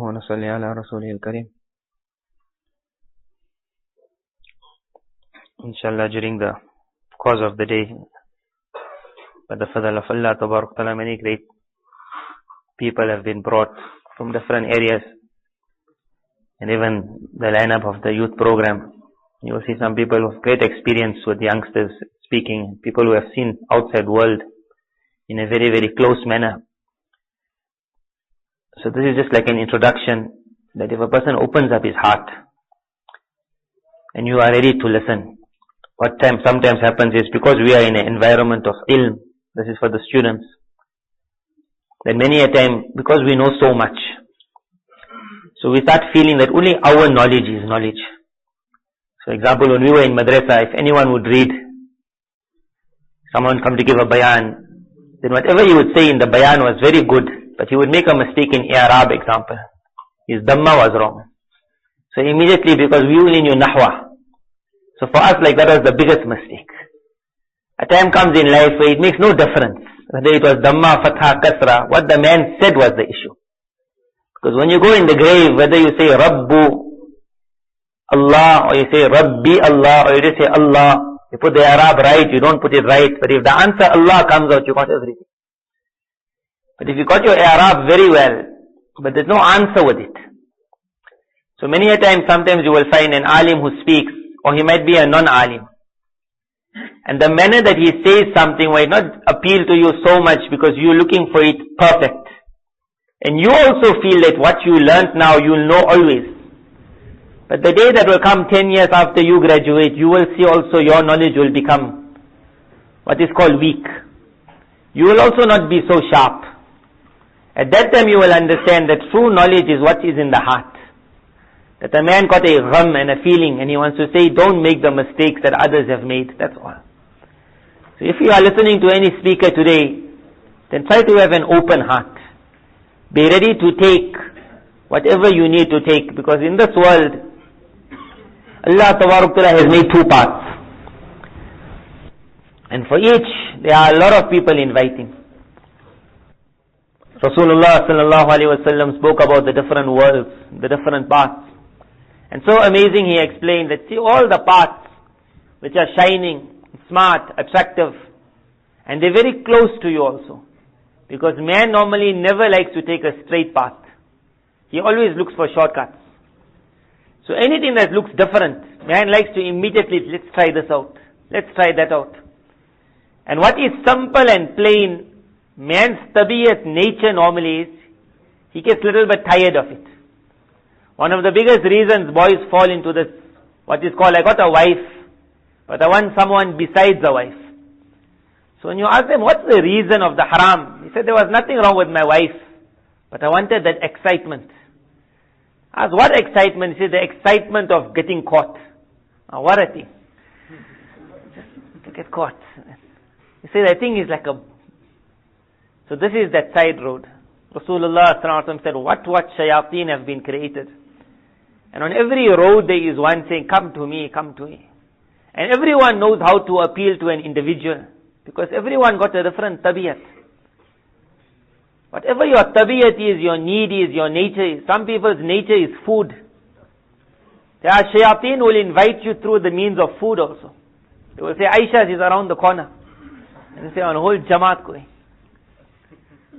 ونصلي على رسوله الكريم. Inshallah, during the course of the day, by the fadl of Allah Tabarak Ta'ala, many great people have been brought from different areas, and even the lineup of the youth program, you will see some people with great experience with youngsters speaking, people who have seen outside world in a very, very close manner. So this is just like an introduction, that if a person opens up his heart and you are ready to listen, what sometimes happens is, because we are in an environment of ilm, this is for the students, that many a time, because we know so much, so we start feeling that only our knowledge is knowledge. For example, when we were in madrasa, if anyone would read, someone come to give a bayan, then whatever he would say in the bayan was very good, but he would make a mistake in Arab example. His dhamma was wrong. So immediately, because we only knew nahwa, so for us, like, that was the biggest mistake. A time comes in life where it makes no difference whether it was dhamma, fatha, kasra. What the man said was the issue. Because when you go in the grave, whether you say Rabbu Allah, or you say Rabbi Allah, or you just say Allah, you put the Arab right, you don't put it right. But if the answer Allah comes out, you got everything. But if you got your Arab very well, but there's no answer with it. So many a time, sometimes you will find an alim who speaks, or he might be a non-alim. And the manner that he says something might not appeal to you so much because you're looking for it perfect. And you also feel that what you learnt now, you'll know always. But the day that will come 10 years after you graduate, you will see also your knowledge will become what is called weak. You will also not be so sharp. At that time you will understand that true knowledge is what is in the heart. That a man got a gham and a feeling, and he wants to say, don't make the mistakes that others have made, that's all. So if you are listening to any speaker today, then try to have an open heart. Be ready to take whatever you need to take, because in this world, Allah Tabarak Ta'ala has made two parts. And for each, there are a lot of people inviting. Rasulullah Sallallahu Alaihi Wasallam spoke about the different worlds, the different paths. And so amazing, he explained that, see, all the paths which are shining, smart, attractive, and they're very close to you also. Because man normally never likes to take a straight path. He always looks for shortcuts. So anything that looks different, man likes to immediately, let's try this out, let's try that out. And what is simple and plain, man's tabiyat, nature normally is, he gets a little bit tired of it. One of the biggest reasons boys fall into this, what is called, I got a wife, but I want someone besides a wife. So when you ask them, what's the reason of the haram? He said, there was nothing wrong with my wife, but I wanted that excitement. I asked, what excitement? He said, the excitement of getting caught. What a thing. Just to get caught. He said, I think it's like a... So this is that side road. Rasulullah Sallallahu Alaihi Wasallam said, what shayateen have been created. And on every road there is one saying, come to me, come to me. And everyone knows how to appeal to an individual, because everyone got a different tabiyat. Whatever your tabiyat is, your need is, your nature is. Some people's nature is food. There are shayateen who will invite you through the means of food also. They will say, Aisha is around the corner. And they say, on a whole jamaat going.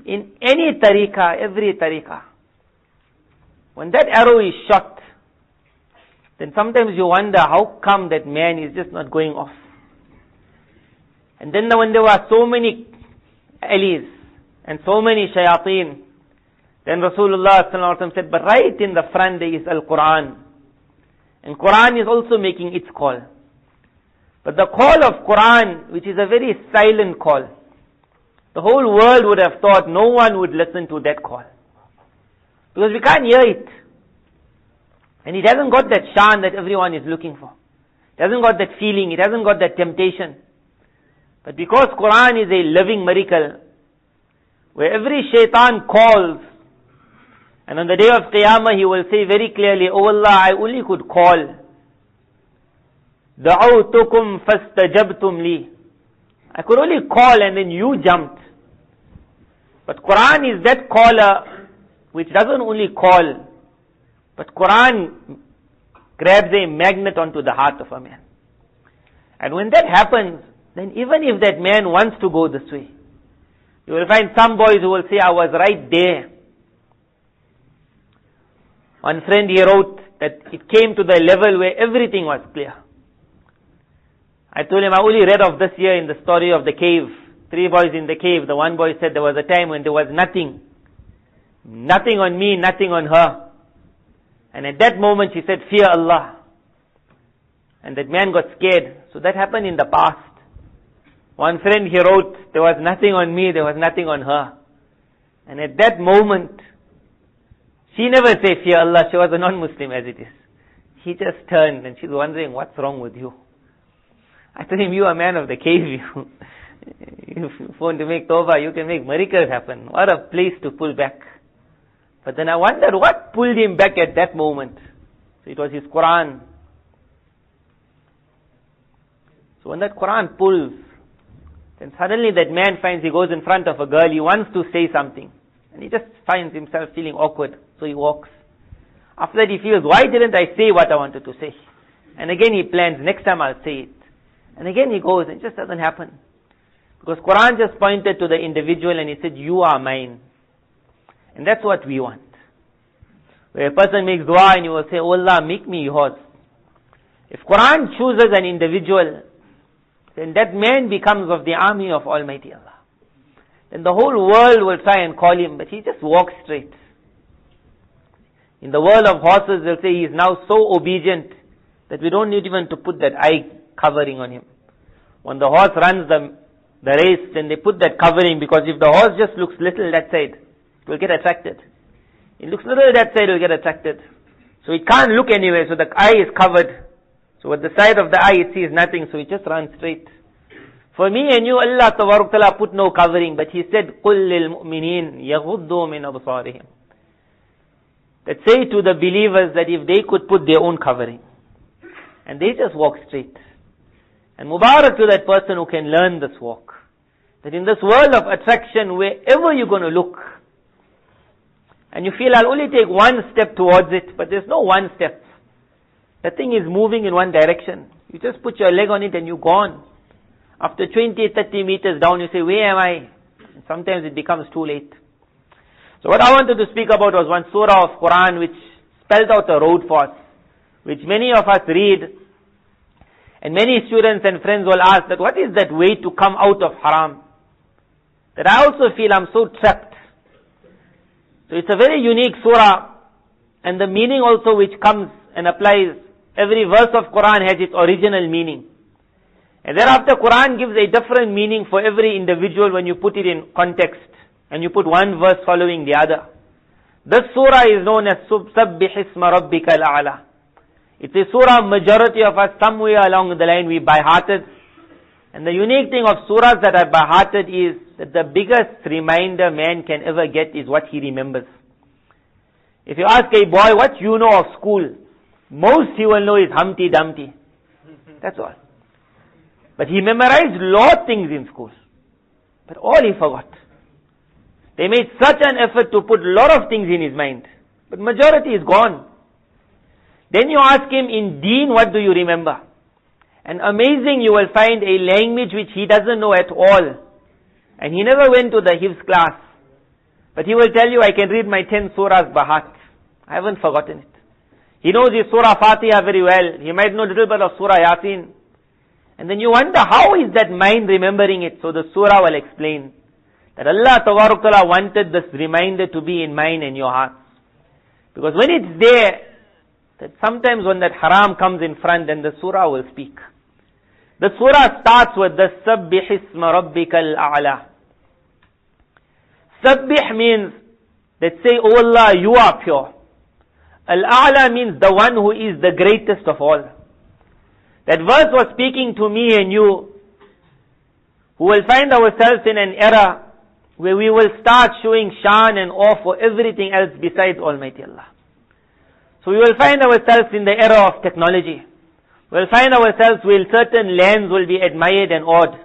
In any tariqah, every tariqah, when that arrow is shot, then sometimes you wonder how come that man is just not going off. And then when there were so many alis and so many shayateen, then Rasulullah Sallallahu Alaihi Wasallam said, but right in the front there is Al-Quran. And Quran is also making its call. But the call of Quran, which is a very silent call, the whole world would have thought no one would listen to that call. Because we can't hear it. And it hasn't got that shan that everyone is looking for. It hasn't got that feeling. It hasn't got that temptation. But because Quran is a living miracle, where every shaitan calls, and on the day of Qiyamah he will say very clearly, oh Allah, I only could call. دَعَوْتُكُمْ فَاسْتَجَبْتُمْ لِي. I could only call and then you jumped. But Quran is that caller which doesn't only call, but Quran grabs a magnet onto the heart of a man. And when that happens, then even if that man wants to go this way, you will find some boys who will say, I was right there. One friend, he wrote that it came to the level where everything was clear. I told him, I only read of this year in the story of the cave. 3 boys in the cave. The one boy said there was a time when there was nothing. Nothing on me, nothing on her. And at that moment he said, fear Allah. And that man got scared. So that happened in the past. One friend, he wrote, there was nothing on me, there was nothing on her. And at that moment, she never said fear Allah, she was a non-Muslim as it is. He just turned and she's wondering, what's wrong with you? I told him, you are a man of the cave. If you want to make tawbah, you can make miracles happen. What a place to pull back. But then I wondered what pulled him back at that moment. So it was his Quran. So when that Quran pulls, then suddenly that man finds he goes in front of a girl, he wants to say something. And he just finds himself feeling awkward. So he walks. After that he feels, why didn't I say what I wanted to say? And again he plans, next time I'll say it. And again he goes, and it just doesn't happen. Because Quran just pointed to the individual and he said, you are mine. And that's what we want. Where a person makes dua and you will say, oh Allah, make me yours. If Quran chooses an individual, then that man becomes of the army of Almighty Allah. Then the whole world will try and call him, but he just walks straight. In the world of horses, they'll say he is now so obedient that we don't need even to put that eye covering on him. When the horse runs the race, then they put that covering, because if the horse just looks little that side, it will get attracted. It looks little that side, it will get attracted. So it can't look anywhere, so the eye is covered. So at the side of the eye it sees nothing, so it just runs straight. For me and you, Allah Tabaraka Ta'ala put no covering, but He said, قُلْ لِلْمُؤْمِنِينَ يَغُضُّوا مِنْ أَبْصَارِهِمْ. That say to the believers that if they could put their own covering, and they just walk straight. And Mubarak to that person who can learn this walk. That in this world of attraction, wherever you're going to look, and you feel I'll only take one step towards it, but there's no one step. The thing is moving in one direction. You just put your leg on it and you're gone. After 20, 30 meters down, you say, where am I? And sometimes it becomes too late. So what I wanted to speak about was one surah of Quran which spelled out a road for us, which many of us read, and many students and friends will ask that what is that way to come out of haram? That I also feel I'm so trapped. So it's a very unique surah, and the meaning also which comes and applies, every verse of Quran has its original meaning. And thereafter Quran gives a different meaning for every individual when you put it in context, and you put one verse following the other. This surah is known as Sabbih Isma Rabbika Al-A'la. It's a surah majority of us somewhere along the line we by-hearted. And the unique thing of surahs that are by-hearted is that the biggest reminder man can ever get is what he remembers. If you ask a boy what you know of school, most he will know is Humpty Dumpty. That's all. But he memorized lot of things in school. But all he forgot. They made such an effort to put a lot of things in his mind. But majority is gone. Then you ask him, in Deen, what do you remember? And amazing, you will find a language which he doesn't know at all. And he never went to the Hifz class. But he will tell you, I can read my 10 surahs by heart. I haven't forgotten it. He knows his Surah Fatiha very well. He might know a little bit of Surah Yasin. And then you wonder, how is that mind remembering it? So the surah will explain that Allah Ta'ala wanted this reminder to be in mine and your hearts. Because when it's there, that sometimes when that haram comes in front, then the surah will speak. The surah starts with the Sabbih Isma Rabbika Al-A'la. Sabbih means that say, oh Allah, you are pure. Al-A'la means the one who is the greatest of all. That verse was speaking to me and you, who will find ourselves in an era where we will start showing shan and awe for everything else besides Almighty Allah. So we will find ourselves in the era of technology. We will find ourselves where certain lands will be admired and awed.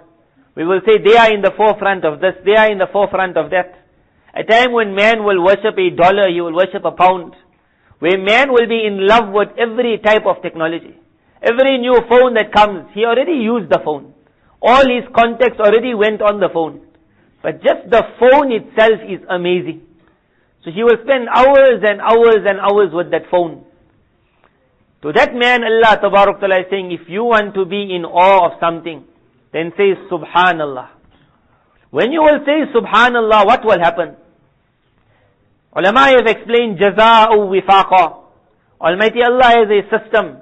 We will say they are in the forefront of this, they are in the forefront of that. A time when man will worship $1, he will worship £1. Where man will be in love with every type of technology. Every new phone that comes, he already used the phone. All his contacts already went on the phone. But just the phone itself is amazing. So he will spend hours and hours and hours with that phone. To that man, Allah Tabarak Ta'ala is saying, if you want to be in awe of something, then say Subhan Allah. When you will say Subhanallah, what will happen? Ulama have explained Jaza'u Wifaqa. Almighty Allah has a system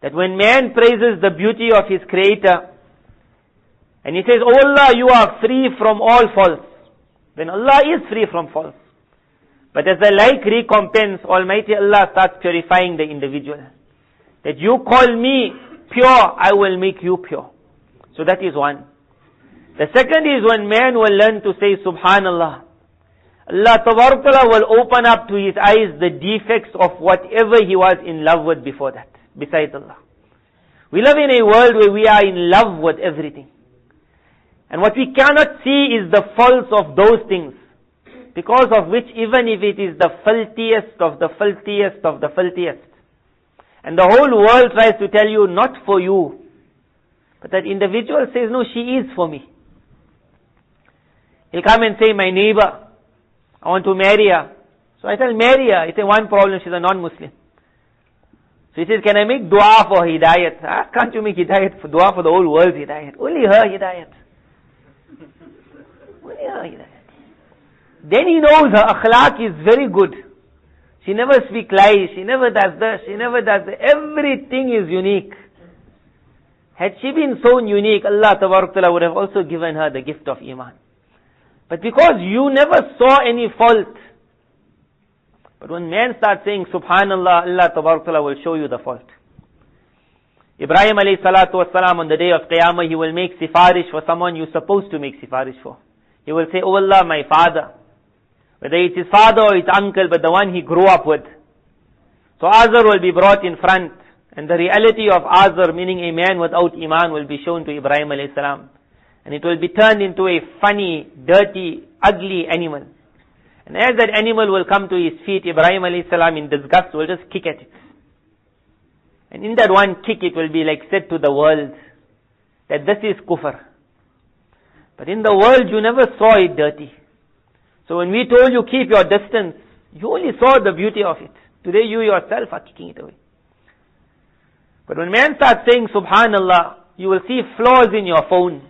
that when man praises the beauty of his Creator, and he says, "Oh Allah, you are free from all faults," then Allah is free from faults. But as a like recompense, Almighty Allah starts purifying the individual. That you call me pure, I will make you pure. So that is one. The second is when man will learn to say Subhanallah, Allah Tabarak Ta'ala will open up to his eyes the defects of whatever he was in love with before that, besides Allah. We live in a world where we are in love with everything. And what we cannot see is the faults of those things, because of which even if it is the filthiest of the filthiest of the filthiest, and the whole world tries to tell you, not for you, but that individual says, no, she is for me. He'll come and say, my neighbor, I want to marry her. So I tell, marry her. He says, one problem, she's a non-Muslim. So he says, can I make dua for hidayat? Can't you make hidayat for dua for the whole world's hidayat? Only her hidayat. Only her hidayat. Then he knows her akhlaq is very good. She never speaks lies. She never does this. She never does that. Everything is unique. Had she been so unique, Allah Tabarak Ta'ala would have also given her the gift of Iman. But because you never saw any fault, but when man starts saying Subhanallah, Allah Tabarak Ta'ala will show you the fault. Ibrahim alayhi salatu wasalam, on the day of Qiyamah, he will make sifarish for someone you're supposed to make sifarish for. He will say, oh Allah, my father. Whether it's his father or his uncle, but the one he grew up with. So Azar will be brought in front, and the reality of Azar, meaning a man without Iman, will be shown to Ibrahim alayhi salam. And it will be turned into a funny, dirty, ugly animal. And as that animal will come to his feet, Ibrahim alayhi salam in disgust will just kick at it. And in that one kick, it will be like said to the world, that this is kufr. But in the world, you never saw it dirty. So when we told you keep your distance, you only saw the beauty of it. Today you yourself are kicking it away. But when man starts saying Subhanallah, you will see flaws in your phone.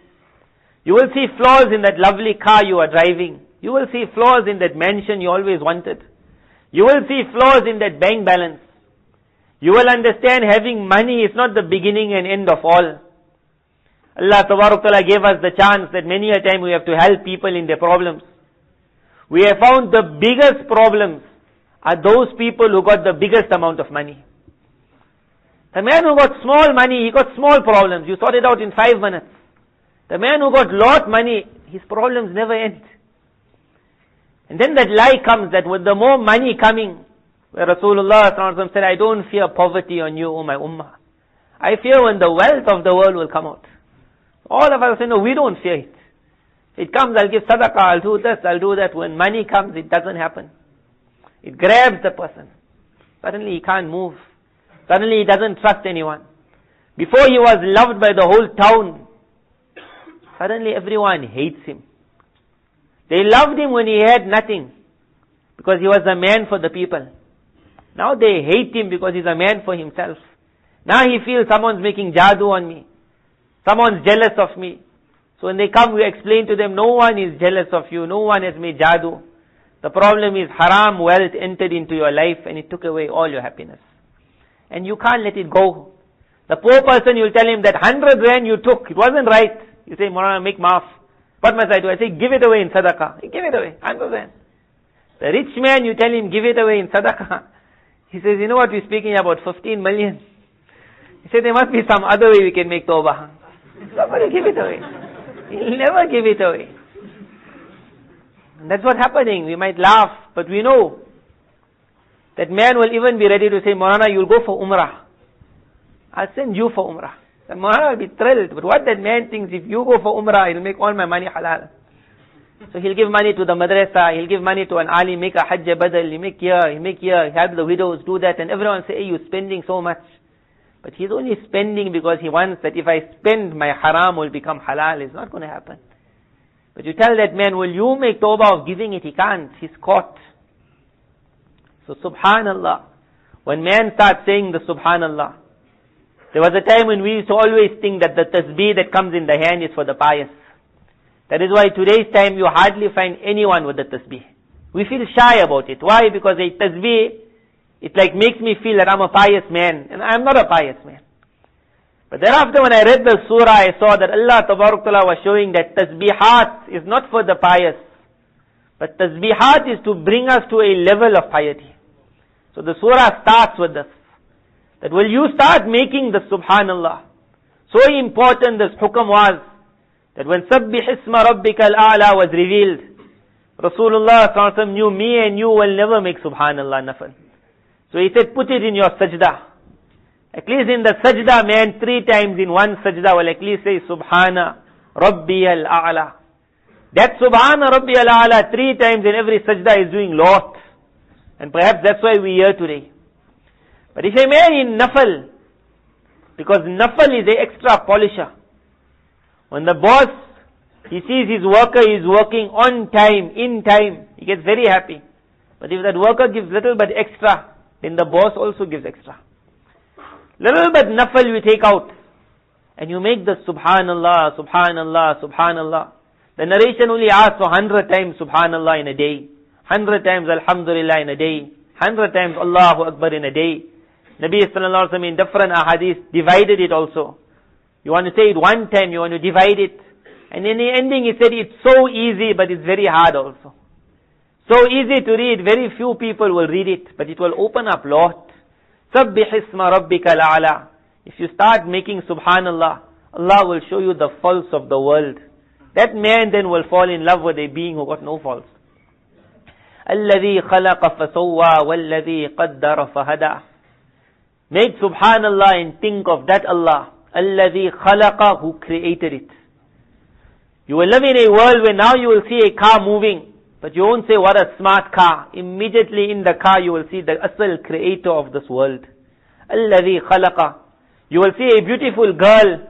You will see flaws in that lovely car you are driving. You will see flaws in that mansion you always wanted. You will see flaws in that bank balance. You will understand having money is not the beginning and end of all. Allah Tabarak Ta'ala gave us the chance that many a time we have to help people in their problems. We have found the biggest problems are those people who got the biggest amount of money. The man who got small money, he got small problems. You sort it out in 5 minutes. The man who got lot money, his problems never end. And then that lie comes that with the more money coming, where Rasulullah said, I don't fear poverty on you, O my ummah. I fear when the wealth of the world will come out. All of us say, no, we don't fear it. It comes, I'll give sadaqah, I'll do this, I'll do that. When money comes, it doesn't happen. It grabs the person. Suddenly he can't move. Suddenly he doesn't trust anyone. Before he was loved by the whole town. Suddenly everyone hates him. They loved him when he had nothing, because he was a man for the people. Now they hate him because he's a man for himself. Now he feels someone's making jadoo on me. Someone's jealous of me. So when they come, we explain to them, no one is jealous of you. No one has made jadoo. The problem is haram wealth entered into your life and it took away all your happiness. And you can't let it go. The poor person, you'll tell him that 100 rand you took, it wasn't right. You say, Molana, make maaf. What must I do? I say, give it away in sadaqah. Give it away, 100 rand. The rich man, you tell him, give it away in sadaqah. He says, you know what, we're speaking about 15 million. He said, there must be some other way we can make tawbah. Somebody give it away. He'll never give it away. And that's what's happening. We might laugh, but we know that man will even be ready to say, Molana, you'll go for Umrah. I'll send you for Umrah. And Molana will be thrilled. But what that man thinks, if you go for Umrah, it'll make all my money halal. So he'll give money to the madrasa, he'll give money to an ali, make a hajj badal, he make here, help the widows, do that, and everyone say, hey, you're spending so much. But he's only spending because he wants that if I spend, my haram will become halal. It's not going to happen. But you tell that man, will you make tawbah of giving it? He can't. He's caught. So subhanallah, when man starts saying the subhanallah, there was a time when we used to always think that the tasbih that comes in the hand is for the pious. That is why today's time you hardly find anyone with the tasbih. We feel shy about it. Why? Because a tasbih, it like makes me feel that I'm a pious man, and I'm not a pious man. But thereafter when I read the surah, I saw that Allah Tabarak Ta'ala was showing that tasbihat is not for the pious, but tasbihat is to bring us to a level of piety. So the surah starts with this, that will you start making the subhanallah. So important this hukam was, that when Sabbih Isma Rabbika Al-A'la was revealed, Rasulullah sallallahu alaihi wasallam knew me and you will never make subhanallah nafal. So he said, put it in your sajda. At least in the sajda, man, 3 times in one sajda will at least say, Subhana Rabbi Al-A'la. That Subhana Rabbi Al-A'la 3 times in every sajda is doing lot. And perhaps that's why we are here today. But if a man in nafal, because nafal is the extra polisher. When the boss, he sees his worker is working on time, in time, he gets very happy. But if that worker gives little bit extra, then the boss also gives extra. Little bit nafal you take out, and you make the subhanallah, subhanallah, subhanallah. The narration only asks for 100 times subhanallah in a day, 100 times alhamdulillah in a day, 100 times Allahu Akbar in a day. Nabi sallallahu alaihi wasallam in different ahadith divided it also. You want to say it one time, you want to divide it. And in the ending he said it's so easy, but it's very hard also. So easy to read, very few people will read it, but it will open up lot. Sabbih Isma Rabbika Al-A'la. If you start making subhanallah, Allah will show you the faults of the world. That man then will fall in love with a being who got no faults. الذي خلق فسوى والذي قدر فهدى. Make subhanallah and think of that Allah. الذي خلق, who created it. You will live in a world where now you will see a car moving, but you won't say what a smart car. Immediately in the car you will see the asal creator of this world. الذي خلق. You will see a beautiful girl.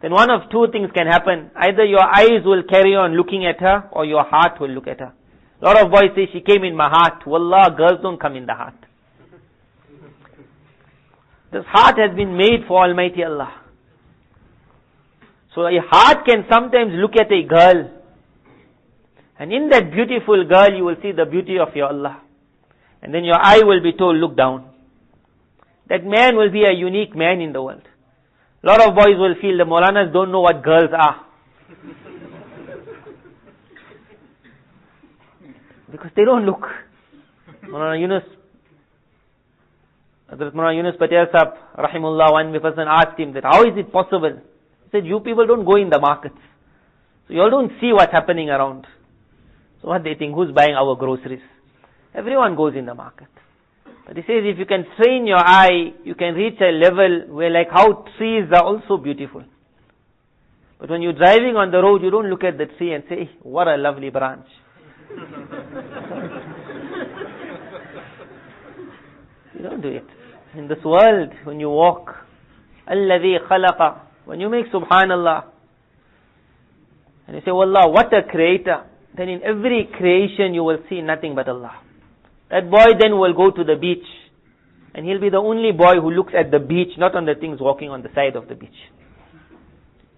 Then one of 2 things can happen. Either your eyes will carry on looking at her, or your heart will look at her. A lot of boys say, she came in my heart. Wallah, girls don't come in the heart. This heart has been made for Almighty Allah. So a heart can sometimes look at a girl, and in that beautiful girl you will see the beauty of your Allah. And then your eye will be told, look down. That man will be a unique man in the world. A lot of boys will feel the Molanas don't know what girls are. Because they don't look. Molana Yunus Patel Sahab, Rahimullah, one person asked him that, how is it possible? He said, you people don't go in the markets. So you all don't see what's happening around. So what they think, who's buying our groceries? Everyone goes in the market. But he says, if you can train your eye, you can reach a level where like how trees are also beautiful. But when you're driving on the road, you don't look at the tree and say, what a lovely branch. You don't do it. In this world, when you walk, الَّذِي خَلَقَ, when you make subhanallah, and you say, Wallah, what a creator, then in every creation you will see nothing but Allah. That boy then will go to the beach, and he'll be the only boy who looks at the beach, not on the things walking on the side of the beach.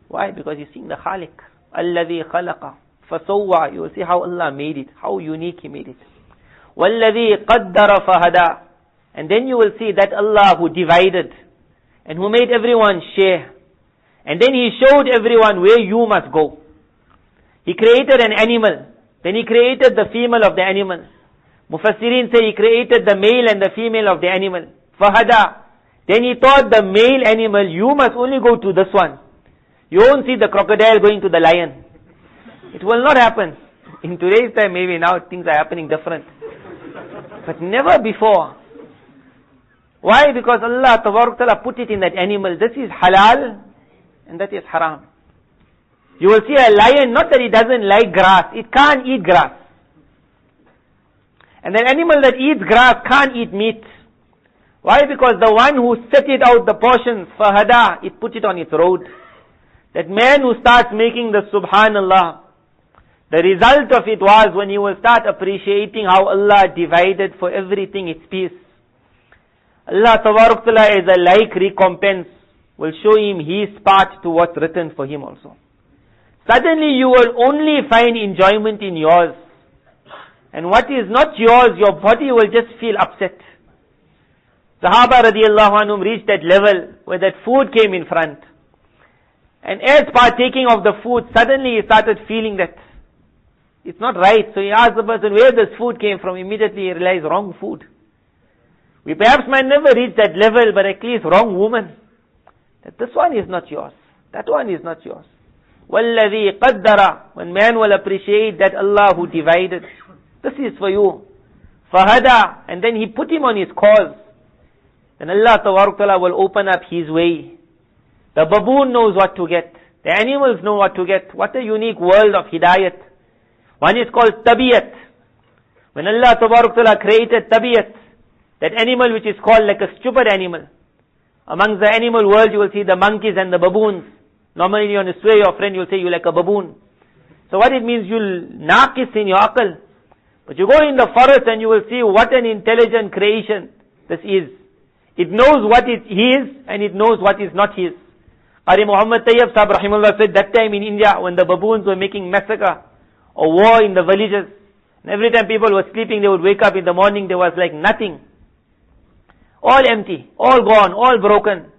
Why? Because he's seeing the Khaliq. الَّذِي خَلَقَ فَسَوَّى. You will see how Allah made it, how unique He made it. وَالَّذِي قَدَّرَ فَهَدَى. And then you will see that Allah who divided, and who made everyone share. And then He showed everyone where you must go. He created an animal, then He created the female of the animal. Mufassirin say He created the male and the female of the animal. Fahada. Then He taught the male animal, you must only go to this one. You won't see the crocodile going to the lion. It will not happen. In today's time, maybe now things are happening different. But never before. Why? Because Allah Tabarak Ta'ala put it in that animal. This is halal and that is haram. You will see a lion, not that it doesn't like grass, it can't eat grass. And an animal that eats grass can't eat meat. Why? Because the one who set it out the portions, fahada, it put it on its road. That man who starts making the Subhan Allah, the result of it was when he will start appreciating how Allah divided for everything its piece. Allah Tabarak Ta'ala as a like recompense will show him his part to what's written for him also. Suddenly you will only find enjoyment in yours. And what is not yours, your body will just feel upset. Sahaba radiallahu anhum reached that level where that food came in front. And as partaking of the food, suddenly he started feeling that it's not right. So he asked the person, where this food came from? Immediately he realized, wrong food. We perhaps might never reach that level, but at least wrong woman. That this one is not yours. That one is not yours. وَالَّذِي قَدَّرَ. When man will appreciate that Allah who divided, this is for you. فَهَدَى. And then he put him on his cause. Then Allah Ta'ala will open up his way. The baboon knows what to get. The animals know what to get. What a unique world of hidayat. One is called tabiyat. When Allah Ta'ala created tabiyat, that animal which is called like a stupid animal. Amongst the animal world you will see the monkeys and the baboons. Normally you want to swear your friend, you'll say you like a baboon. So what it means, you'll naqis in your aql. But you go in the forest and you will see what an intelligent creation this is. It knows what is his and it knows what is not his. Qari Muhammad Tayyib Sahib Rahimullah said that time in India when the baboons were making massacre or war in the villages, and every time people were sleeping they would wake up in the morning, there was like nothing. All empty, all gone, all broken.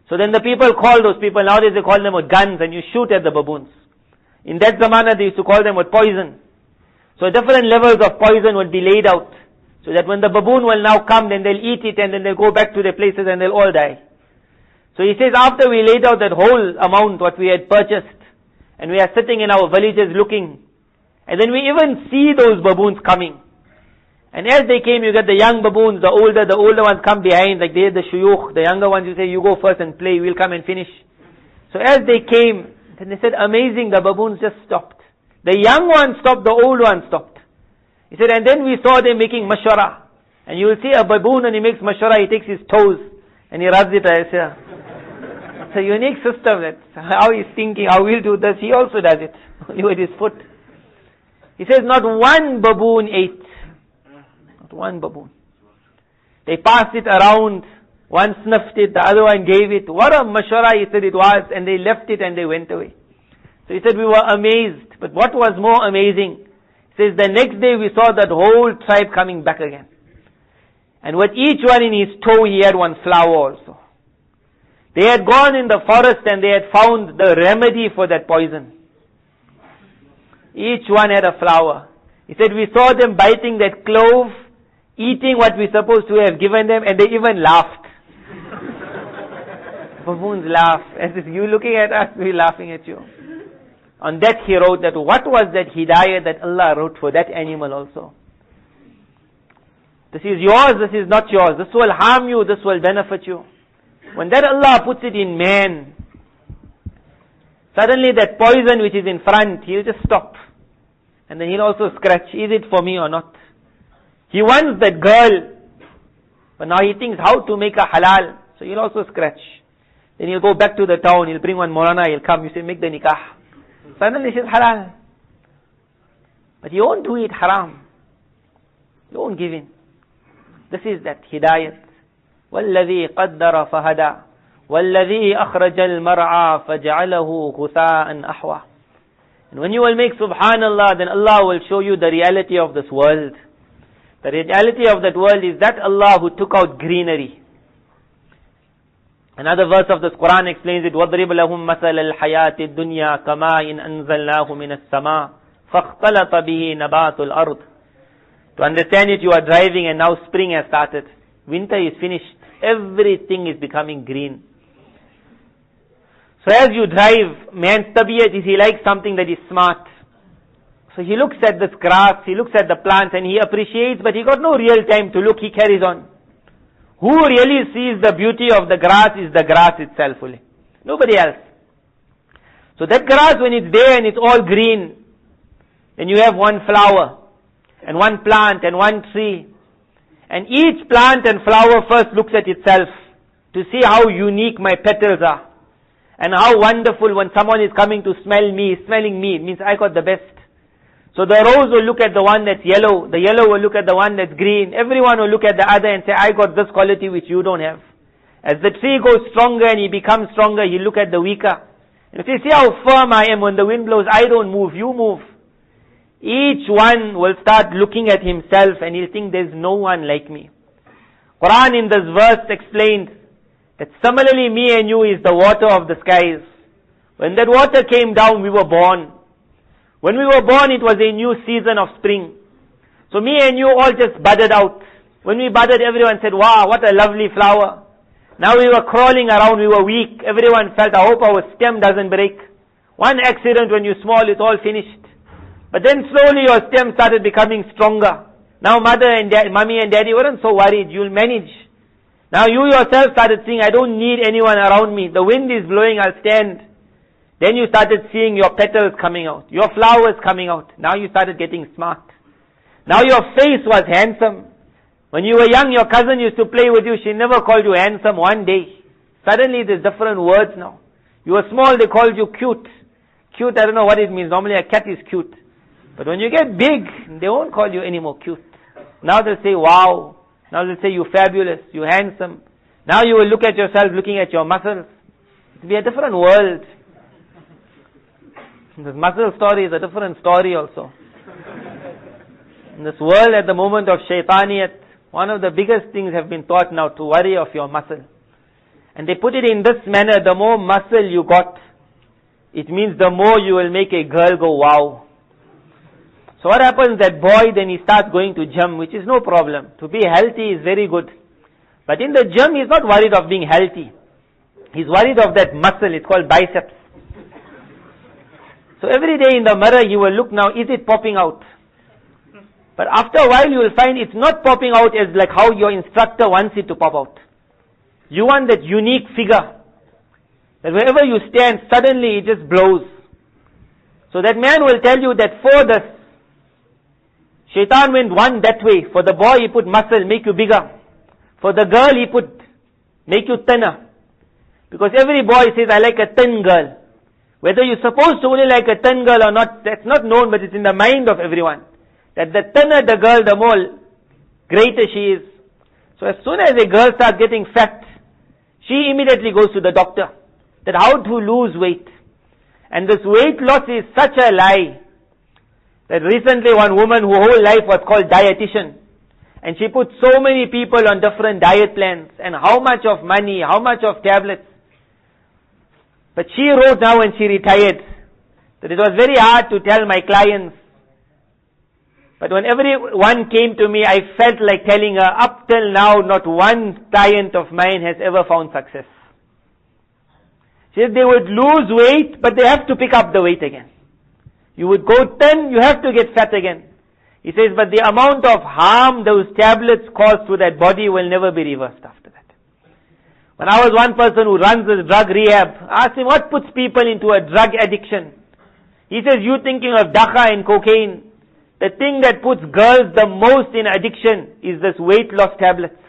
So then the people call those people, nowadays they call them with guns and you shoot at the baboons. In that zamana they used to call them with poison. So different levels of poison would be laid out. So that when the baboon will now come, then they'll eat it and then they'll go back to their places and they'll all die. So he says after we laid out that whole amount what we had purchased, and we are sitting in our villages looking, and then we even see those baboons coming. And as they came, you get the young baboons, the older ones come behind, like they had the shuyukh, the younger ones you say, you go first and play, we'll come and finish. So as they came, then they said, amazing, the baboons just stopped. The young ones stopped, the old ones stopped. He said, and then we saw them making mashwara. And you will see a baboon when he makes mashwara, he takes his toes, and he rubs it. It's a unique system, that's how he's thinking, how we'll do this, he also does it, only with his foot. He says, not one baboon ate. Not one baboon. They passed it around, one sniffed it, the other one gave it. What a mashwara, he said it was, and they left it and they went away. So he said, we were amazed. But what was more amazing, he says, the next day we saw that whole tribe coming back again. And with each one in his toe, he had one flower also. They had gone in the forest and they had found the remedy for that poison. Each one had a flower. He said, we saw them biting that clove, eating what we're supposed to have given them, and they even laughed. Baboons laugh. As if you looking at us, we're laughing at you. On that he wrote that what was that hidayah that Allah wrote for that animal also. This is yours, this is not yours. This will harm you, this will benefit you. When that Allah puts it in man, suddenly that poison which is in front, he'll just stop. And then he'll also scratch, is it for me or not? He wants that girl, but now he thinks how to make a halal, so he'll also scratch. Then he'll go back to the town, he'll bring one Molana, he'll come, you say, make the nikah. Suddenly he says halal. But he won't do it haram. He won't give in. This is that hidayat. وَالَّذِي قَدَّرَ فَهَدَى وَالَّذِي أَخْرَجَ الْمَرْعَى فَجَعَلَهُ غُثَاءً أَحْوَى. And when you will make subhanallah, then Allah will show you the reality of this world. The reality of that world is that Allah who took out greenery. Another verse of this Quran explains it, وَضْرِبْ لَهُمْ مَثَلَ الْحَيَاةِ الدُّنْيَا كَمَاءٍ أَنزَلْنَاهُ مِنَ السَّمَاءِ فَاخْتَلَطَ بِهِ نَبَاتُ الْأَرْضِ. To understand it, you are driving and now spring has started. Winter is finished. Everything is becoming green. So as you drive, man's tabiyat is he likes something that is smart. So he looks at this grass, he looks at the plants and he appreciates, but he got no real time to look, he carries on. Who really sees the beauty of the grass is the grass itself only. Nobody else. So that grass, when it's there and it's all green, then you have one flower, and one plant, and one tree. And each plant and flower first looks at itself to see how unique my petals are. And how wonderful when someone is coming to smelling me, it means I got the best. So the rose will look at the one that's yellow, the yellow will look at the one that's green, everyone will look at the other and say, I got this quality which you don't have. As the tree goes stronger and he becomes stronger, he look at the weaker. And if you see how firm I am, when the wind blows, I don't move, you move. Each one will start looking at himself and he'll think there's no one like me. Quran in this verse explained that similarly me and you is the water of the skies. When that water came down, we were born. When we were born, it was a new season of spring. So me and you all just budded out. When we budded, everyone said, wow, what a lovely flower. Now we were crawling around, we were weak. Everyone felt, I hope our stem doesn't break. One accident when you're small, it's all finished. But then slowly your stem started becoming stronger. Now mommy and daddy weren't so worried, you'll manage. Now you yourself started seeing, I don't need anyone around me. The wind is blowing, I'll stand. Then you started seeing your petals coming out, your flowers coming out. Now you started getting smart. Now your face was handsome. When you were young, your cousin used to play with you. She never called you handsome one day. Suddenly there's different words now. You were small, they called you cute. Cute, I don't know what it means. Normally a cat is cute. But when you get big, they won't call you anymore cute. Now they'll say, wow. Now they'll say, you're fabulous, you're handsome. Now you will look at yourself looking at your muscles. It'll be a different world. This muscle story is a different story also. In this world at the moment of shaitaniyat, one of the biggest things have been taught now to worry of your muscle. And they put it in this manner, the more muscle you got, it means the more you will make a girl go wow. So what happens, that boy then he starts going to gym, which is no problem. To be healthy is very good. But in the gym he's not worried of being healthy. He's worried of that muscle, it's called biceps. So every day in the mirror you will look now, is it popping out? But after a while you will find it's not popping out as like how your instructor wants it to pop out. You want that unique figure. That wherever you stand, suddenly it just blows. So that man will tell you that for this, Shaitan went one that way. For the boy he put muscle, make you bigger. For the girl he put, make you thinner. Because every boy says, I like a thin girl. Whether you're supposed to only like a thin girl or not, that's not known, but it's in the mind of everyone. That the thinner the girl, the more greater she is. So as soon as a girl starts getting fat, she immediately goes to the doctor. That how to lose weight. And this weight loss is such a lie. That recently one woman whose whole life was called dietitian. And she put so many people on different diet plans. And how much of money, how much of tablets. But she wrote now when she retired, that it was very hard to tell my clients. But when everyone came to me, I felt like telling her, up till now, not one client of mine has ever found success. She said they would lose weight, but they have to pick up the weight again. You would go thin, you have to get fat again. He says, but the amount of harm those tablets cause to that body will never be reversed after that. When I was one person who runs this drug rehab, I asked him, what puts people into a drug addiction? He says, you thinking of dakha and cocaine. The thing that puts girls the most in addiction is this weight loss tablets.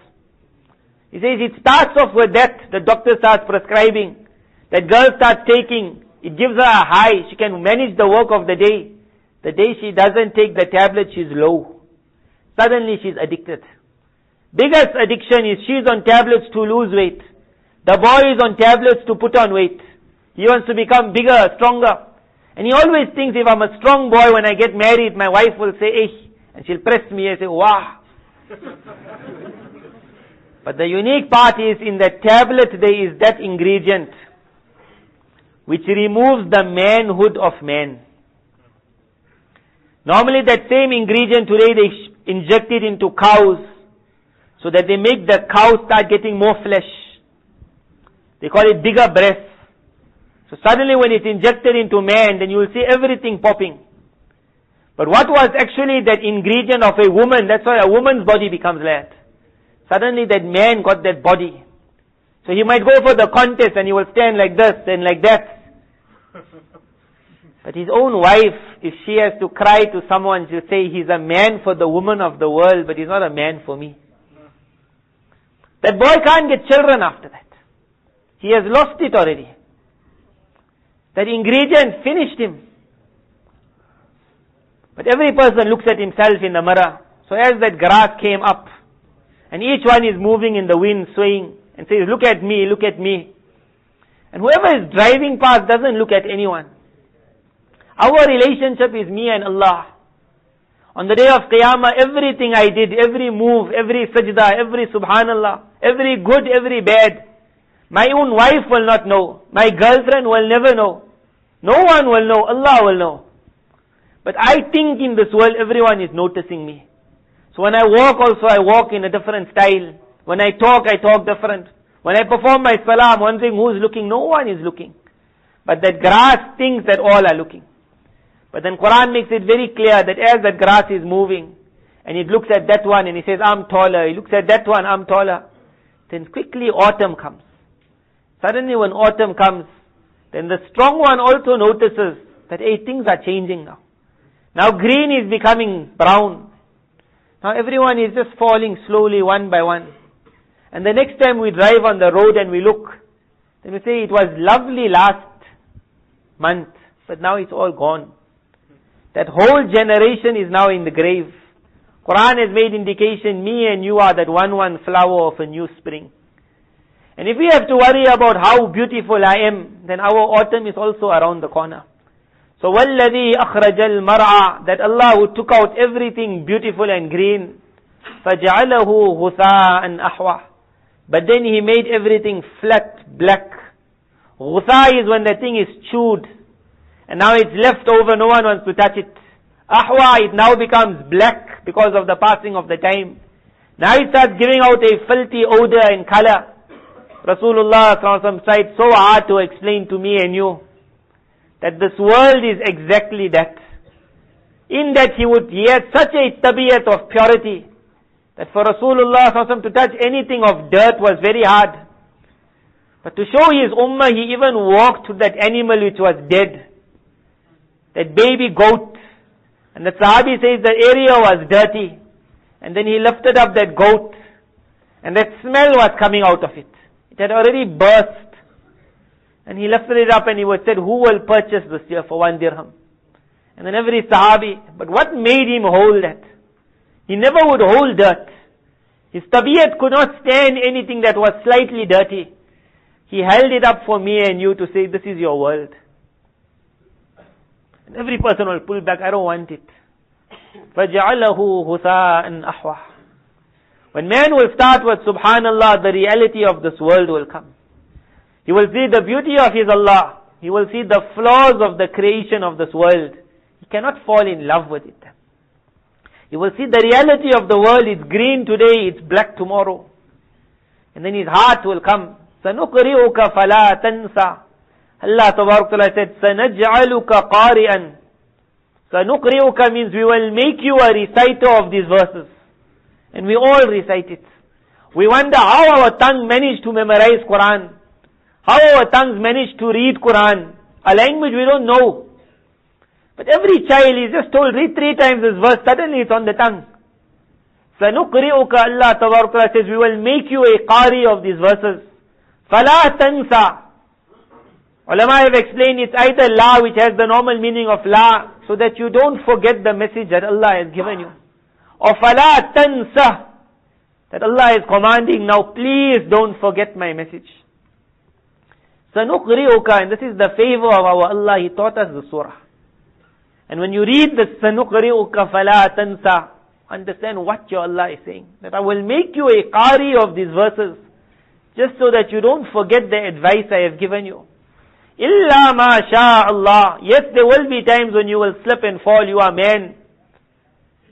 He says it starts off with that. The doctor starts prescribing. That girl starts taking. It gives her a high. She can manage the work of the day. The day she doesn't take the tablet, she's low. Suddenly she's addicted. Biggest addiction is she's on tablets to lose weight. The boy is on tablets to put on weight. He wants to become bigger, stronger. And he always thinks, if I'm a strong boy, when I get married, my wife will say, eh, and she'll press me and say, wow. But the unique part is, in the tablet there is that ingredient which removes the manhood of man. Normally that same ingredient today they inject it into cows so that they make the cow start getting more flesh. They call it bigger breasts. So suddenly when it's injected into man, then you will see everything popping. But what was actually that ingredient of a woman, that's why a woman's body becomes that. Suddenly that man got that body. So he might go for the contest and he will stand like this and like that. But his own wife, if she has to cry to someone, she'll say, he's a man for the woman of the world, but he's not a man for me. That boy can't get children after that. He has lost it already. That ingredient finished him. But every person looks at himself in the mirror. So as that grass came up, and each one is moving in the wind, swaying, and says, look at me, look at me. And whoever is driving past doesn't look at anyone. Our relationship is me and Allah. On the day of Qiyamah, everything I did, every move, every sajda, every subhanallah, every good, every bad, my own wife will not know. My girlfriend will never know. No one will know. Allah will know. But I think in this world, everyone is noticing me. So when I walk also, I walk in a different style. When I talk different. When I perform my salah, I'm wondering who's looking. No one is looking. But that grass thinks that all are looking. But then Quran makes it very clear that as that grass is moving, and it looks at that one and he says, I'm taller. He looks at that one, I'm taller. Then quickly autumn comes. Suddenly when autumn comes, then the strong one also notices that, hey, things are changing now. Now green is becoming brown. Now everyone is just falling slowly one by one. And the next time we drive on the road and we look, then we say it was lovely last month, but now it's all gone. That whole generation is now in the grave. Quran has made indication, me and you are that one flower of a new spring. And if we have to worry about how beautiful I am, then our autumn is also around the corner. So, وَالَّذِي أَخْرَجَ الْمَرْعَى, that Allah who took out everything beautiful and green, فَجَعَلَهُ غُثَاءً أَحْوَى, but then He made everything flat, black. Ghutha is when the thing is chewed, and now it's left over, no one wants to touch it. Ahwa, it now becomes black because of the passing of the time. Now it starts giving out a filthy odor and color. Rasulullah tried so hard to explain to me and you that this world is exactly that. In that he had such a tabiyat of purity that for Rasulullah to touch anything of dirt was very hard. But to show his ummah, he even walked to that animal which was dead, that baby goat. And the Sahabi says the area was dirty. And then he lifted up that goat, and that smell was coming out of it. It had already burst. And he lifted it up and he said, who will purchase this here for 1 dirham? And then every Sahabi, but what made him hold that? He never would hold dirt. His tabiyat could not stand anything that was slightly dirty. He held it up for me and you to say, this is your world. And every person will pull back, I don't want it. فَجَعَلَهُ غُثَاءً أَحْوَى. When man will start with Subhanallah, the reality of this world will come. He will see the beauty of his Allah. He will see the flaws of the creation of this world. He cannot fall in love with it. He will see the reality of the world. It's green today, it's black tomorrow. And then his heart will come. سَنُقْرِئُكَ فَلَا تَنْسَى. Allah Ta'ala said, سَنَجْعَلُكَ قَارِئًا. سَنُقْرِئُكَ means we will make you a reciter of these verses. And we all recite it. We wonder how our tongue managed to memorize Quran. How our tongues managed to read Quran. A language we don't know. But every child is just told, read 3 times this verse, suddenly it's on the tongue. سَنُقْرِئُكَ Allah Ta'ala says, we will make you a qari of these verses. فَلَا تَنْسَى. Ulama have explained it's either la, which has the normal meaning of la, so that you don't forget the message that Allah has given you. Or فَلَا تَنْسَى, that Allah is commanding, now please don't forget my message. سَنُقْرِئُكَ, and this is the favor of our Allah, He taught us the surah. And when you read the سَنُقْرِئُكَ فَلَا تَنْسَى, understand what your Allah is saying. That I will make you a qari of these verses, just so that you don't forget the advice I have given you. إِلَّا مَا شَاءَ اللَّهِ. Yes, there will be times when you will slip and fall, you are man.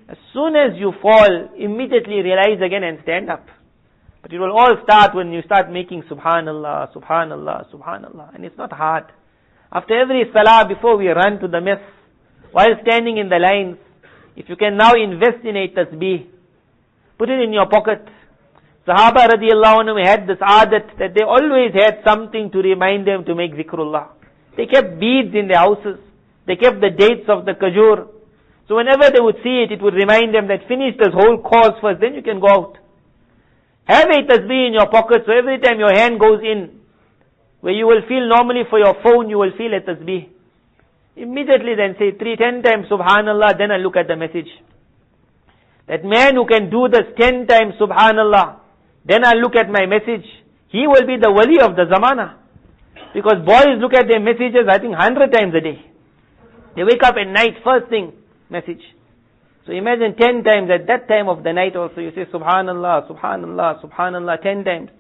As soon as you fall, immediately realize again and stand up. But it will all start when you start making Subhanallah, Subhanallah, Subhanallah. And it's not hard. After every salah, before we run to the mess, while standing in the lines, if you can now invest in a tasbih, put it in your pocket. Sahaba radiallahu anhu had this adat that they always had something to remind them to make zikrullah. They kept beads in their houses. They kept the dates of the kajur. So whenever they would see it, it would remind them that finish this whole course first, then you can go out. Have a tasbih in your pocket, so every time your hand goes in, where you will feel normally for your phone, you will feel a tasbih. Immediately then say 10 times Subhanallah, then I look at the message. That man who can do this 10 times Subhanallah, then I look at my message. He will be the wali of the zamana. Because boys look at their messages, I think 100 times a day. They wake up at night, first thing, message. So imagine 10 times at that time of the night also, you say Subhanallah, Subhanallah, Subhanallah 10 times.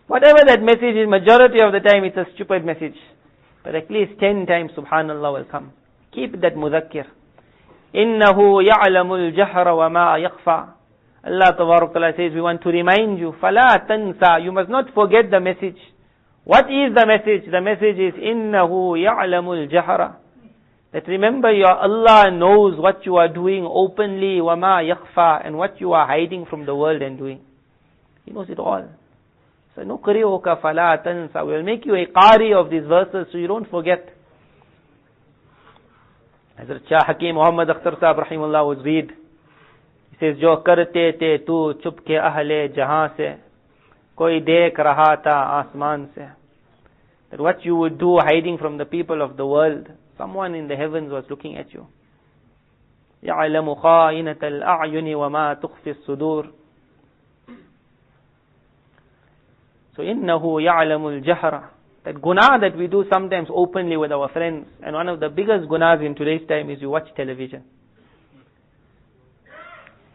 Whatever that message is, majority of the time it's a stupid message. But at least 10 times Subhanallah will come. Keep that muzakkir. إِنَّهُ يَعْلَمُ الْجَهْرَ وَمَا يَخْفَى. Allah Tabarak Ta'ala says, we want to remind you, فَلَا تَنْسَى. You must not forget the message. What is the message? The message is, إِنَّهُ يَعْلَمُ الْجَهْرَ. That remember, your Allah knows what you are doing openly, وَمَا يَخْفَى, and what you are hiding from the world and doing. He knows it all. So, نُقْرِئُكَ فَلَا تَنْسَى. We will make you a qari of these verses so you don't forget. Hazrat Shah Hakim Muhammad Akhtar Sahib Rahimullah would read. He says, Jo karte te tu chup ke ahle jahan se, koi dekh raha tha asman se. That what you would do hiding from the people of the world, someone in the heavens was looking at you. يَعْلَمُ خَائِنَةَ الْأَعْيُنِ وَمَا تُخْفِي الصُّدُورِ. So, إِنَّهُ يَعْلَمُ الْجَهْرَ. That guna that we do sometimes openly with our friends. And one of the biggest gunas in today's time is you watch television.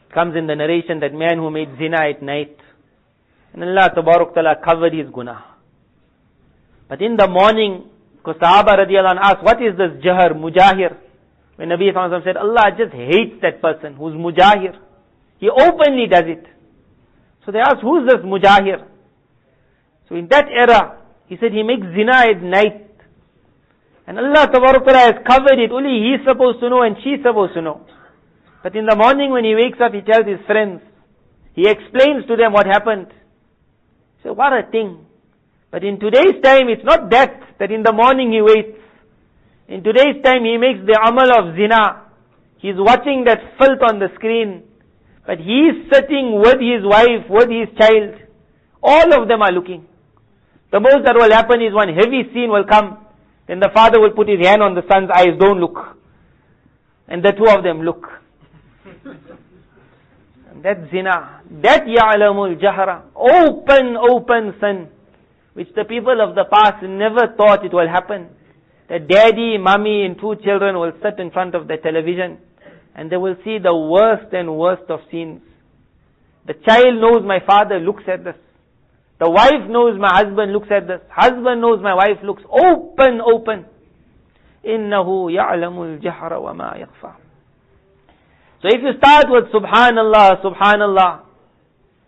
It comes in the narration that man who made zina at night. And Allah Tabarak Ta'ala covered his guna. But in the morning, because Sahaba radiallahu anhu asked, what is this jahar, mujahir? When Nabi Sallallahu Alaihi Wasallam said, Allah just hates that person who's mujahir. He openly does it. So they asked, who's this mujahir? So in that era, he said he makes zina at night. And Allah Tabarak Ta'ala has covered it. Only he's supposed to know and she's supposed to know. But in the morning when he wakes up, he tells his friends. He explains to them what happened. So what a thing. But in today's time, it's not that in the morning he waits. In today's time, he makes the amal of zina. He's watching that filth on the screen. But he's sitting with his wife, with his child. All of them are looking. The most that will happen is one heavy scene will come. Then the father will put his hand on the son's eyes, don't look. And the two of them look. And that's zina. That ya'lamul jahra. Open sin. Which the people of the past never thought it will happen. That daddy, mommy and two children will sit in front of the television. And they will see the worst and worst of scenes. The child knows my father looks at this. The wife knows my husband looks at this. Husband knows my wife looks. Open. إِنَّهُ يَعْلَمُ الْجَهْرَ وَمَا يَخْفَى. So if you start with Subhanallah, Subhanallah,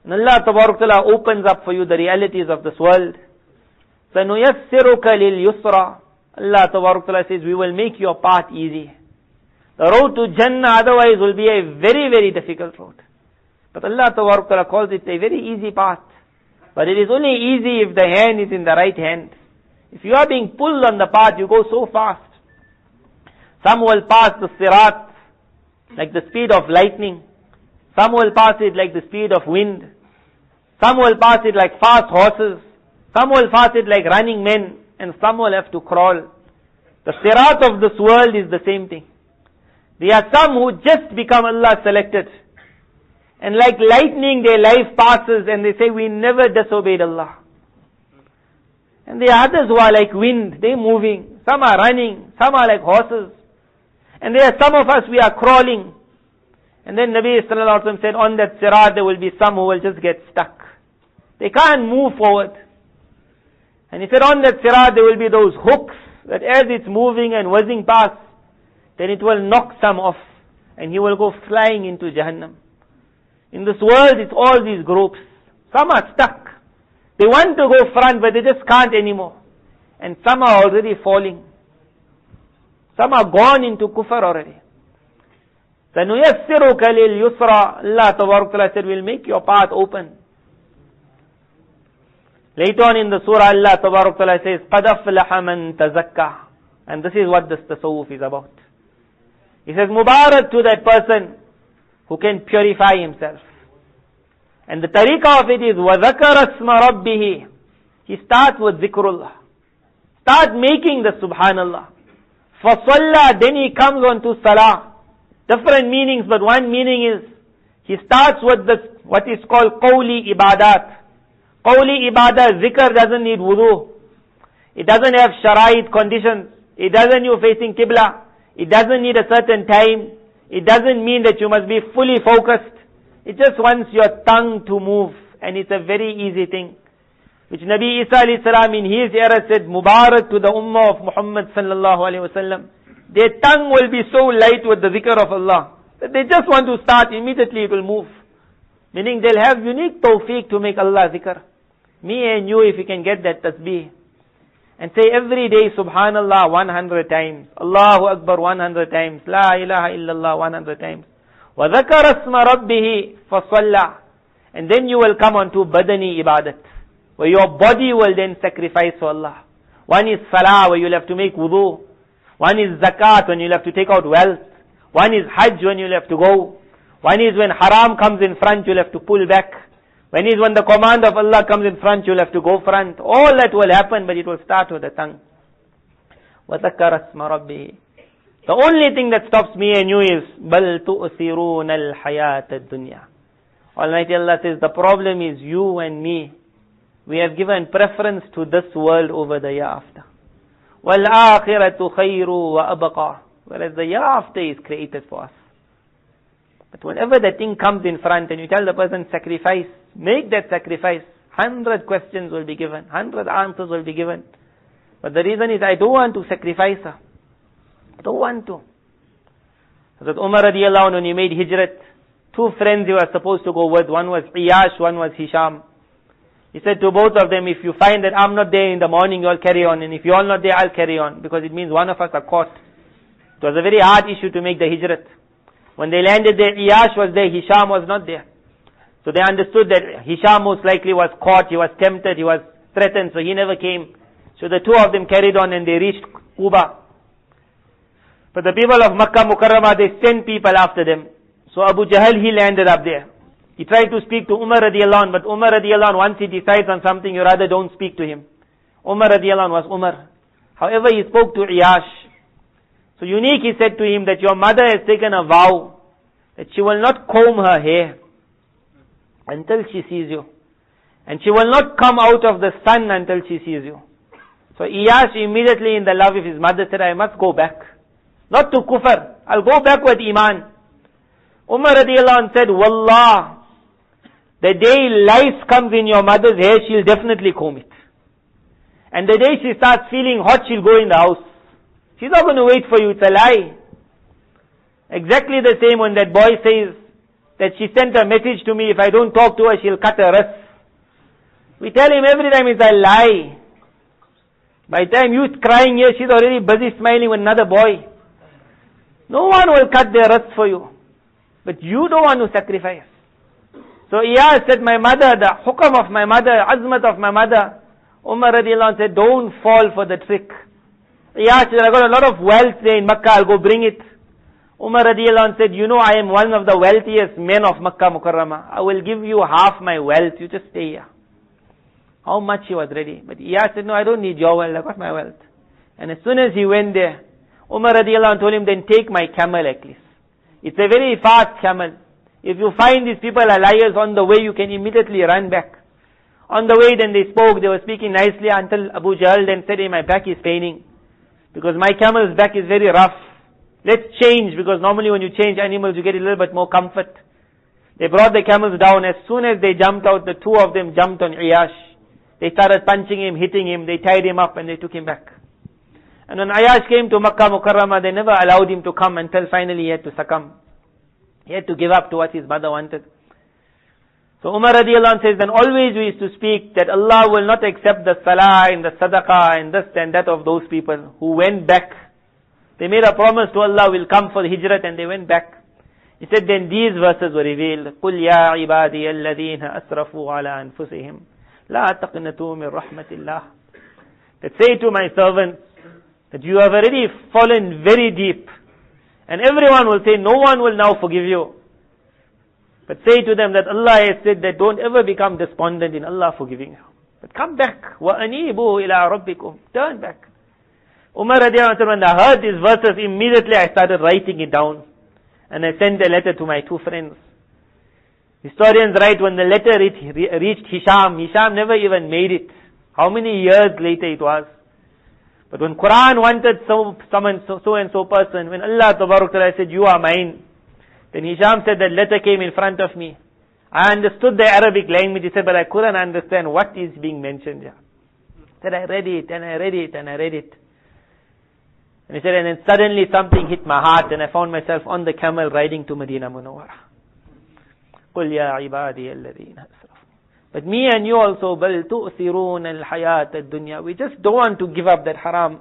and Allah Tabarak Ta'ala opens up for you the realities of this world, سَنُيَسِّرُكَ لِلْيُسْرَى. Allah Tabarak Ta'ala says, we will make your path easy. The road to Jannah otherwise will be a very, very difficult road. But Allah Tabarak Ta'ala calls it a very easy path. But it is only easy if the hand is in the right hand. If you are being pulled on the path, you go so fast. Some will pass the sirat like the speed of lightning. Some will pass it like the speed of wind. Some will pass it like fast horses. Some will pass it like running men. And some will have to crawl. The sirat of this world is the same thing. There are some who just become Allah selected. And like lightning, their life passes and they say, we never disobeyed Allah. And there are others who are like wind, they're moving. Some are running, some are like horses. And there are some of us, we are crawling. And then Nabi Sallallahu Alaihi Wasallam said, on that sirat there will be some who will just get stuck. They can't move forward. And he said, on that sirat there will be those hooks, that as it's moving and whizzing past, then it will knock some off. And he will go flying into Jahannam. In this world, it's all these groups. Some are stuck. They want to go front, but they just can't anymore. And some are already falling. Some are gone into kufr already. سَنُيَسِّرُكَ لِلْيُسْرَى. Allah Tabarak Ta'ala said, we'll make your path open. Later on in the surah, Allah Tabarak Ta'ala says, قَدْ أَفْلَحَ مَنْ تَزَكَّى. And this is what this tasawwuf is about. He says, Mubarak to that person who can purify himself. And the tariqah of it is, وَذَكَرَ اسْمَ رَبِّهِ. He starts with zikrullah. Start making the Subhanallah. فَصَلَّى, then he comes on to salah. Different meanings, but one meaning is, he starts with this, what is called qawli ibadat. Qawli ibadah, zikr doesn't need wudu. It doesn't have sharaid conditions. It doesn't you facing qibla. It doesn't need a certain time. It doesn't mean that you must be fully focused. It just wants your tongue to move. And it's a very easy thing. Which Nabi Isa alayhi salam in his era said, Mubarak to the ummah of Muhammad sallallahu alayhi wa sallam. Their tongue will be so light with the zikr of Allah, that they just want to start, immediately it will move. Meaning they'll have unique tawfiq to make Allah zikr. Me and you, if we can get that tasbih, and say every day Subhanallah 100 times, Allahu Akbar 100 times, La ilaha illallah 100 times, وَذَكَرَ اسْمَ رَبِّهِ فَصَلَّى. And then you will come on to badani ibadat, where your body will then sacrifice for Allah. One is salah, where you'll have to make wudu. One is zakat, when you'll have to take out wealth. One is hajj, when you'll have to go. One is when haram comes in front, you'll have to pull back. One is when the command of Allah comes in front, you'll have to go front. All that will happen, but it will start with the tongue. وَذَكَرَ اسْمَ رَبِّهِ. The only thing that stops me and you is, بَلْ تُؤْثِرُونَ الْحَيَاةَ الدُّنْيَا. Almighty Allah says, the problem is you and me. We have given preference to this world over the year after. وَالْآخِرَةُ خَيْرُ وَأَبَقَى. Whereas the year after is created for us. But whenever the thing comes in front and you tell the person, sacrifice, make that sacrifice, 100 questions will be given, 100 answers will be given. But the reason is, I don't want to sacrifice her. I don't want to. Hazrat Umar radiallahu anhu, when he made hijrat, two friends he was supposed to go with, one was Iyash, one was Hisham. He said to both of them, if you find that I'm not there in the morning, you'll carry on, and if you're not there, I'll carry on, because it means one of us are caught. It was a very hard issue to make the hijrat. When they landed there, Iyash was there, Hisham was not there. So they understood that Hisham most likely was caught, he was tempted, he was threatened, so he never came. So the two of them carried on and they reached Quba. But the people of Makkah Mukarramah, they sent people after them. So Abu Jahl, he landed up there. He tried to speak to Umar radiallahu anh, but Umar radiallahu anh, once he decides on something, you rather don't speak to him. Umar radiallahu anh was Umar. However, he spoke to Iyash. So unique, he said to him that your mother has taken a vow that she will not comb her hair until she sees you. And she will not come out of the sun until she sees you. So Iyash immediately in the love of his mother said, I must go back. Not to kufr. I'll go back with iman. Umar radiallahu anh said, Wallah, the day lice comes in your mother's hair, she'll definitely comb it. And the day she starts feeling hot, she'll go in the house. She's not going to wait for you, it's a lie. Exactly the same when that boy says that she sent a message to me, if I don't talk to her, she'll cut her wrist. We tell him every time it's a lie. By the time you're crying here, she's already busy smiling with another boy. No one will cut their wrist for you. But you don't want to sacrifice. So Iyas said, my mother, the hukam of my mother, azmat of my mother. Umar radiallahu anh said, don't fall for the trick. Iyas said, I got a lot of wealth there in Makkah, I'll go bring it. Umar radiallahu anh said, you know I am one of the wealthiest men of Makkah Mukarramah. I will give you half my wealth, you just stay here. How much he was ready. But Iyas said, no, I don't need your wealth, I got my wealth. And as soon as he went there, Umar radiallahu anh told him, then take my camel at least. It's a very fast camel. If you find these people are liars on the way, you can immediately run back. On the way then they spoke, they were speaking nicely until Abu Jahl then said, hey, my back is paining. Because my camel's back is very rough. Let's change, because normally when you change animals, you get a little bit more comfort. They brought the camels down. As soon as they jumped out, the two of them jumped on Iyash. They started punching him, hitting him, they tied him up and they took him back. And when Iyash came to Makkah Mukarramah, they never allowed him to come until finally he had to succumb. He had to give up to what his mother wanted. So Umar radiallahu anh says, then always we used to speak that Allah will not accept the salah and the sadaqah and this and that of those people who went back. They made a promise to Allah, we'll come for the hijrat, and they went back. He said, then these verses were revealed. قُلْ يَا عِبَادِيَ الَّذِينَ أَسْرَفُوا عَلَىٰ أَنفُسِهِمْ لَا تَقْنَطُوا مِنْ رَحْمَةِ اللَّهِ. That say to my servants that you have already fallen very deep And everyone will say, no one will now forgive you. But say to them that Allah has said that don't ever become despondent in Allah forgiving you. But come back. وَأَنِيبُوا إِلَىٰ رَبِّكُمْ. Turn back. Umar radiallahu anhu, when I heard these verses, immediately I started writing it down. And I sent a letter to my two friends. Historians write when the letter reached Hisham, Hisham never even made it. How many years later it was. But when Quran wanted someone, so and so person, when Allah Ta'ala said, you are mine, then Hisham said that letter came in front of me. I understood the Arabic language, he said, but I couldn't understand what is being mentioned here. He said, I read it, and I read it, and I read it. And he said, and then suddenly something hit my heart, and I found myself on the camel riding to Medina Munawwara. قُلْ يَا عِبَادِيَ الَّذِينَ أَسْرَفُوا. But me and you also, بَلْ تُؤْثِرُونَ الْحَيَاةَ الدُّنْيَا. We just don't want to give up that haram.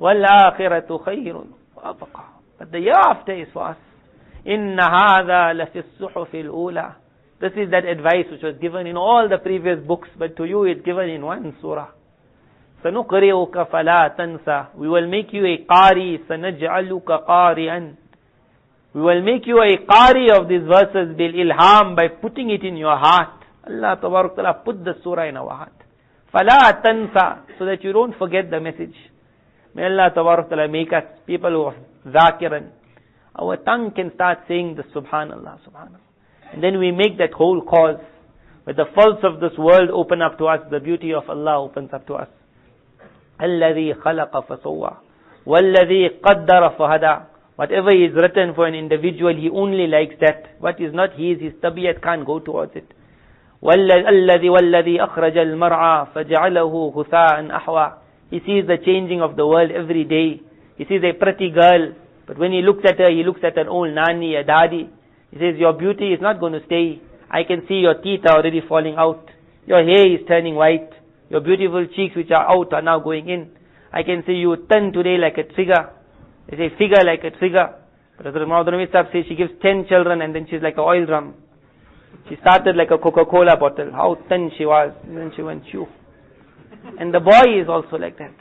وَالْآخِرَةُ خَيْرٌ وَأَبْقَى. But the year after is for us. إِنَّ هَذَا لَفِي الصُّحُفِ الْأُولَى. This is that advice which was given in all the previous books, but to you it's given in one surah. سَنُقْرِئُكَ فَلَا تَنْسَى. We will make you a qari. سَنَجْعَلُكَ قَارِئًا. We will make you a qari of these verses bil ilham, by putting it in your heart. Allah Ta'ala put the surah in our heart. فَلَا تَنْسَى. So that you don't forget the message. May Allah Ta'ala make us people who are zakiran. Our tongue can start saying the Subhan Allah, Subhan Allah. And then we make that whole cause. Where the faults of this world open up to us, the beauty of Allah opens up to us. الَّذِي خَلَقَ فَسَوَّى وَالَّذِي قَدَّرَ فَهَدَى. Whatever is written for an individual, he only likes that. What is not his tabiyat can't go towards it. وَالَّذِي أَخْرَجَ الْمَرْعَى فَجَعَلَهُ غُثَاءً أَحْوَى. He sees the changing of the world every day. He sees a pretty girl, but when he looks at her, he looks at an old nani, a daddy. He says, your beauty is not going to stay. I can see your teeth are already falling out. Your hair is turning white. Your beautiful cheeks which are out are now going in. I can see you turn today like a trigger. They say figure like a trigger. But Hazrat Maudana says she gives 10 children and then she's like an oil drum. She started like a Coca-Cola bottle. How thin she was. And then she went shoo. And the boy is also like that.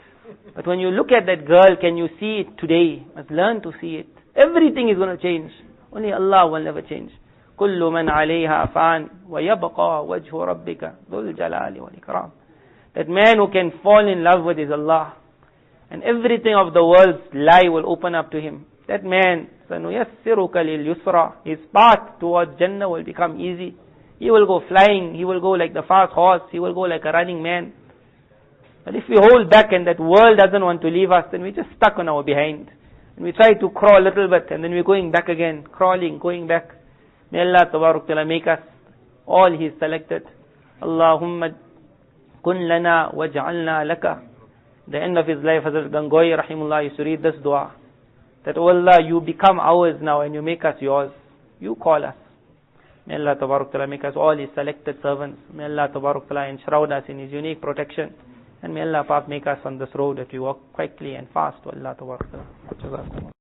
But when you look at that girl, can you see it today? You must learn to see it. Everything is going to change. Only Allah will never change. كُلُّ مَنْ عَلَيْهَا فَانٍ وَيَبْقَى وَجْهُ رَبِّكَ ذُو الْجَلَالِ وَالْإِكْرَامِ. That man who can fall in love with is Allah. And everything of the world's lie will open up to him. That man, سَنُيَسِّرُكَ لِلْيُسْرَى. His path towards Jannah will become easy. He will go flying. He will go like the fast horse. He will go like a running man. But if we hold back and that world doesn't want to leave us, then we're just stuck on our behind. And we try to crawl a little bit, and then we're going back again, crawling, going back. May Allah Ta'ala make us all His selected. Allahumma kun lana waj'alna laka. The end of his life, Hazrat Gangohi Rahimullah used to read this dua. That, oh Allah, you become ours now and you make us yours. You call us. May Allah Ta'ala make us all His selected servants. May Allah Ta'ala enshroud us in His unique protection. And may Allah make us on this road that we walk quickly and fast. Allah Ta'ala.